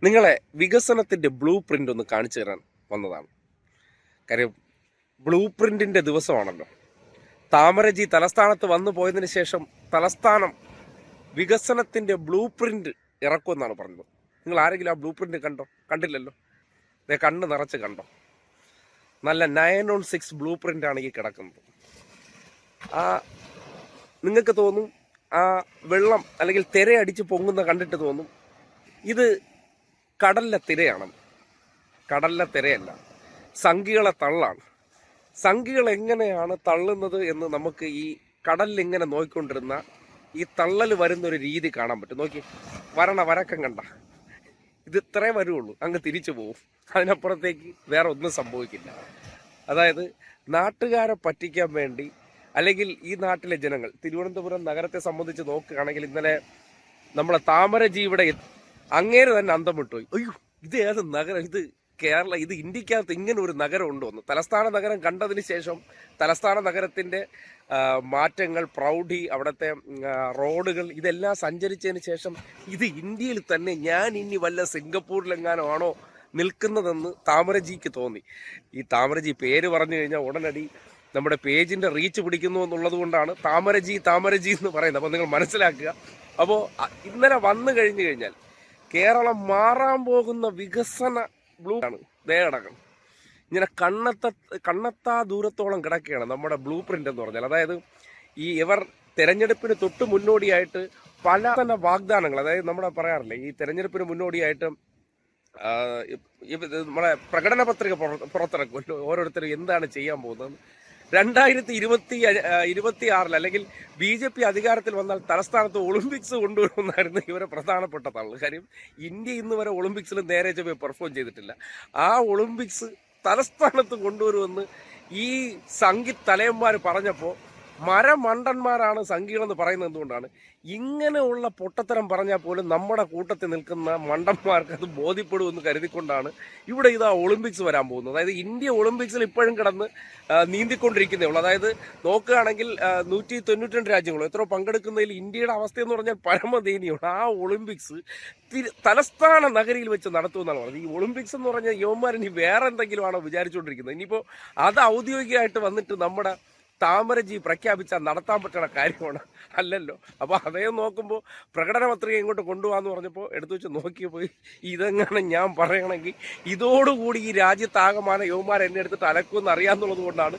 നിങ്ങളെ വികസനത്തിൻ്റെ blue print ഒന്ന് കാണിച്ചു തരാൻ വന്നതാണ്. കാര്യം ബ്ലൂ പ്രിൻറ്റിൻ്റെ ദിവസമാണല്ലോ. താമരജി തലസ്ഥാനത്ത് വന്നു പോയതിന് ശേഷം തലസ്ഥാനം വികസനത്തിൻ്റെ ബ്ലൂ പ്രിൻ്റ് ഇറക്കുമെന്നാണ് പറഞ്ഞത്. നിങ്ങൾ ആരെങ്കിലും ആ ബ്ലൂ പ്രിൻ്റ് കണ്ടോ? കണ്ടില്ലല്ലോ. കണ്ണ് നിറച്ച് കണ്ടോ? നല്ല 9/6 ബ്ലൂ പ്രിൻ്റാണ് ഈ കിടക്കുന്നത്. നിങ്ങൾക്ക് തോന്നും ആ വെള്ളം അല്ലെങ്കിൽ തിരയടിച്ച് പൊങ്ങുന്ന കണ്ടിട്ട് തോന്നും ഇത് കടലിലെ തിരയാണെന്ന്. കടലിലെ തിരയല്ല, സംഖികളെ തള്ളാണ്. സംഖികൾ എങ്ങനെയാണ് തള്ളുന്നത് എന്ന് നമുക്ക് ഈ കടലിൽ ഇങ്ങനെ നോക്കിക്കൊണ്ടിരുന്ന ഈ തള്ളൽ വരുന്നൊരു രീതി കാണാൻ പറ്റും. നോക്കി, വരക്കം കണ്ട, ഇത് ഇത്രേ വരുള്ളൂ, അങ്ങ് തിരിച്ചു പോവും. അതിനപ്പുറത്തേക്ക് വേറെ ഒന്നും സംഭവിക്കില്ല. അതായത് നാട്ടുകാരെ പറ്റിക്കാൻ വേണ്ടി, അല്ലെങ്കിൽ ഈ നാട്ടിലെ ജനങ്ങൾ, തിരുവനന്തപുരം നഗരത്തെ സംബന്ധിച്ച് നോക്കുകയാണെങ്കിൽ ഇന്നലെ നമ്മളെ താമരജി ഇവിടെ അങ്ങേര് തന്നെ അന്തം വിട്ടുപോയി. അയ്യോ, ഇത് ഏത് നഗരം, ഇത് കേരള, ഇത് ഇന്ത്യക്കകത്ത് ഇങ്ങനെ ഒരു നഗരം ഉണ്ടോ എന്ന്. തലസ്ഥാന നഗരം കണ്ടതിന് ശേഷം തലസ്ഥാന നഗരത്തിൻ്റെ മാറ്റങ്ങൾ, പ്രൗഢി, അവിടുത്തെ റോഡുകൾ ഇതെല്ലാം സഞ്ചരിച്ചതിന് ശേഷം ഇത് ഇന്ത്യയിൽ തന്നെ ഞാൻ ഇനി വല്ല സിംഗപ്പൂരിലെങ്ങാനോ ആണോ നിൽക്കുന്നതെന്ന് താമരജിക്ക് തോന്നി. ഈ താമരജി പേര് പറഞ്ഞു കഴിഞ്ഞാൽ ഉടനടി നമ്മുടെ പേജിൻ്റെ റീച്ച് പിടിക്കുന്നു എന്നുള്ളത് കൊണ്ടാണ് താമരജി എന്ന് പറയുന്നത്. അപ്പോൾ നിങ്ങൾ മനസ്സിലാക്കുക. അപ്പോൾ ഇന്നലെ വന്നു കഴിഞ്ഞു കഴിഞ്ഞാൽ കേരളം മാറാൻ പോകുന്ന വികസന ബ്ലൂ ആണ് കിടക്കണം. ഇങ്ങനെ കണ്ണെത്താ ദൂരത്തോളം കിടക്കുകയാണ് നമ്മുടെ ബ്ലൂ പ്രിന്റ് എന്ന് പറഞ്ഞാൽ. അതായത് ഇവർ തെരഞ്ഞെടുപ്പിന് തൊട്ട് മുന്നോടിയായിട്ട് പല തന്നെ വാഗ്ദാനങ്ങൾ, അതായത് നമ്മുടെ പറയാറില്ലേ, ഈ തെരഞ്ഞെടുപ്പിന് മുന്നോടിയായിട്ട് നമ്മളെ പ്രകടന പത്രിക പുറത്തിറക്കുമല്ലോ, ഓരോരുത്തരും എന്താണ് ചെയ്യാൻ പോകുന്നത്. 2026 അല്ലെങ്കിൽ BJP അധികാരത്തിൽ വന്നാൽ തലസ്ഥാനത്ത് ഒളിമ്പിക്സ് കൊണ്ടുവരുമെന്നായിരുന്നു ഇവരെ പ്രധാനപ്പെട്ട തള്ളു. കാര്യം ഇന്ത്യ ഇന്ന് വരെ ഒളിമ്പിക്സിൽ നേരെ ചൊവ്വേ പെർഫോം ചെയ്തിട്ടില്ല. ആ ഒളിമ്പിക്സ് തലസ്ഥാനത്ത് കൊണ്ടുവരുമെന്ന് ഈ സംഘി തലയന്മാർ പറഞ്ഞപ്പോൾ മരമണ്ടന്മാരാണ് സംഘികളെന്ന് പറയുന്നത്. എന്തുകൊണ്ടാണ്? ഇങ്ങനെയുള്ള പൊട്ടത്തരം പറഞ്ഞാൽ പോലും നമ്മുടെ കൂട്ടത്തിൽ നിൽക്കുന്ന മണ്ടന്മാർക്ക് അത് ബോധ്യപ്പെടുമെന്ന് കരുതിക്കൊണ്ടാണ് ഇവിടെ ഇതാ ഒളിമ്പിക്സ് വരാൻ പോകുന്നത്. അതായത് ഇന്ത്യ ഒളിമ്പിക്സിൽ ഇപ്പോഴും കിടന്ന് നീന്തിക്കൊണ്ടിരിക്കുന്നേ ഉള്ളൂ. അതായത് നോക്കുകയാണെങ്കിൽ 192 രാജ്യങ്ങളോ എത്രയോ പങ്കെടുക്കുന്നതിൽ ഇന്ത്യയുടെ അവസ്ഥയെന്ന് പറഞ്ഞാൽ പരമദയനീയമാണ്. ആ ഒളിമ്പിക്സ് തലസ്ഥാന നഗരിയിൽ വെച്ച് നടത്തുമെന്നാണ് പറഞ്ഞത്. ഈ ഒളിമ്പിക്സ് എന്ന് പറഞ്ഞാൽ യുവന്മാരിനി വേറെ എന്തെങ്കിലും ആണോ വിചാരിച്ചുകൊണ്ടിരിക്കുന്നത്? ഇനിയിപ്പോൾ അത് ഔദ്യോഗികമായിട്ട് വന്നിട്ട് നമ്മുടെ താമരജി പ്രഖ്യാപിച്ചാൽ നടത്താൻ പറ്റുന്ന കാര്യമാണ്, അല്ലല്ലോ. അപ്പോൾ അദ്ദേഹം നോക്കുമ്പോൾ പ്രകടന പത്രിക ഇങ്ങോട്ട് കൊണ്ടുപോകാന്ന് പറഞ്ഞപ്പോൾ എടുത്തു വെച്ച് നോക്കിയപ്പോൾ ഇതെങ്ങനെ ഞാൻ പറയണമെങ്കിൽ ഇതോടുകൂടി ഈ രാജ്യത്താകമാനം യുവമാർ എന്നെ എടുത്തിട്ട് അലക്കുമെന്ന് അറിയാമെന്നുള്ളത് കൊണ്ടാണ്